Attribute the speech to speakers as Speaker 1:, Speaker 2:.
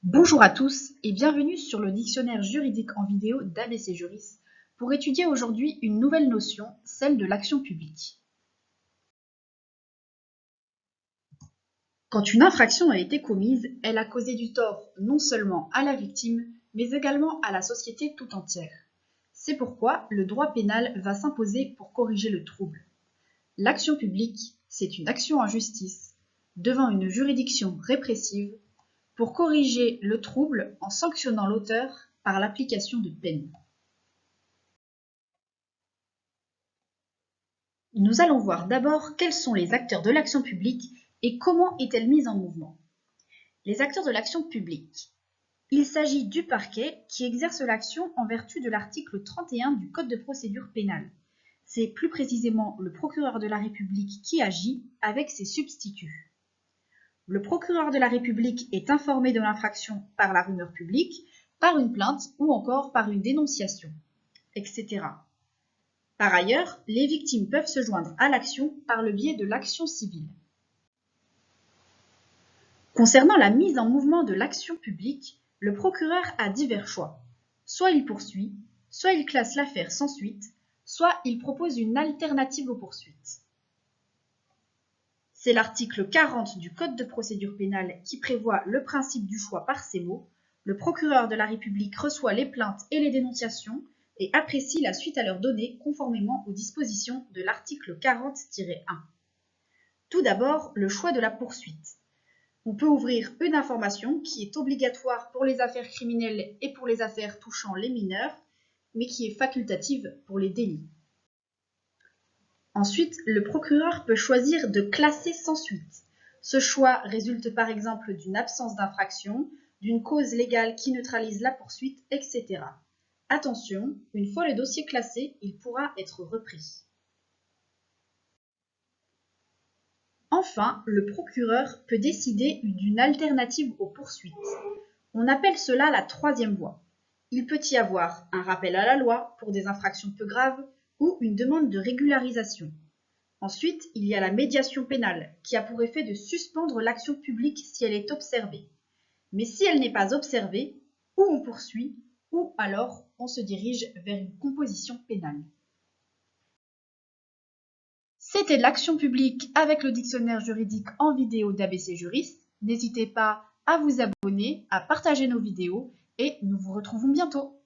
Speaker 1: Bonjour à tous et bienvenue sur le dictionnaire juridique en vidéo d'ABC Juris pour étudier aujourd'hui une nouvelle notion, celle de l'action publique. Quand une infraction a été commise, elle a causé du tort non seulement à la victime, mais également à la société tout entière. C'est pourquoi le droit pénal va s'imposer pour corriger le trouble. L'action publique, c'est une action en justice devant une juridiction répressive pour corriger le trouble en sanctionnant l'auteur par l'application de peines. Nous allons voir d'abord quels sont les acteurs de l'action publique et comment est-elle mise en mouvement. Les acteurs de l'action publique. Il s'agit du parquet qui exerce l'action en vertu de l'article 31 du Code de procédure pénale. C'est plus précisément le procureur de la République qui agit avec ses substituts. Le procureur de la République est informé de l'infraction par la rumeur publique, par une plainte ou encore par une dénonciation, etc. Par ailleurs, les victimes peuvent se joindre à l'action par le biais de l'action civile. Concernant la mise en mouvement de l'action publique, le procureur a divers choix. Soit il poursuit, soit il classe l'affaire sans suite, soit il propose une alternative aux poursuites. C'est l'article 40 du Code de procédure pénale qui prévoit le principe du choix par ces mots. Le procureur de la République reçoit les plaintes et les dénonciations et apprécie la suite à leur donner conformément aux dispositions de l'article 40-1. Tout d'abord, le choix de la poursuite. On peut ouvrir une information qui est obligatoire pour les affaires criminelles et pour les affaires touchant les mineurs, mais qui est facultative pour les délits. Ensuite, le procureur peut choisir de classer sans suite. Ce choix résulte par exemple d'une absence d'infraction, d'une cause légale qui neutralise la poursuite, etc. Attention, une fois le dossier classé, il pourra être repris. Enfin, le procureur peut décider d'une alternative aux poursuites. On appelle cela la troisième voie. Il peut y avoir un rappel à la loi pour des infractions peu graves ou une demande de régularisation. Ensuite, il y a la médiation pénale, qui a pour effet de suspendre l'action publique si elle est observée. Mais si elle n'est pas observée, ou on poursuit, ou alors on se dirige vers une composition pénale. C'était l'action publique avec le dictionnaire juridique en vidéo d'ABC Juris. N'hésitez pas à vous abonner, à partager nos vidéos et nous vous retrouvons bientôt.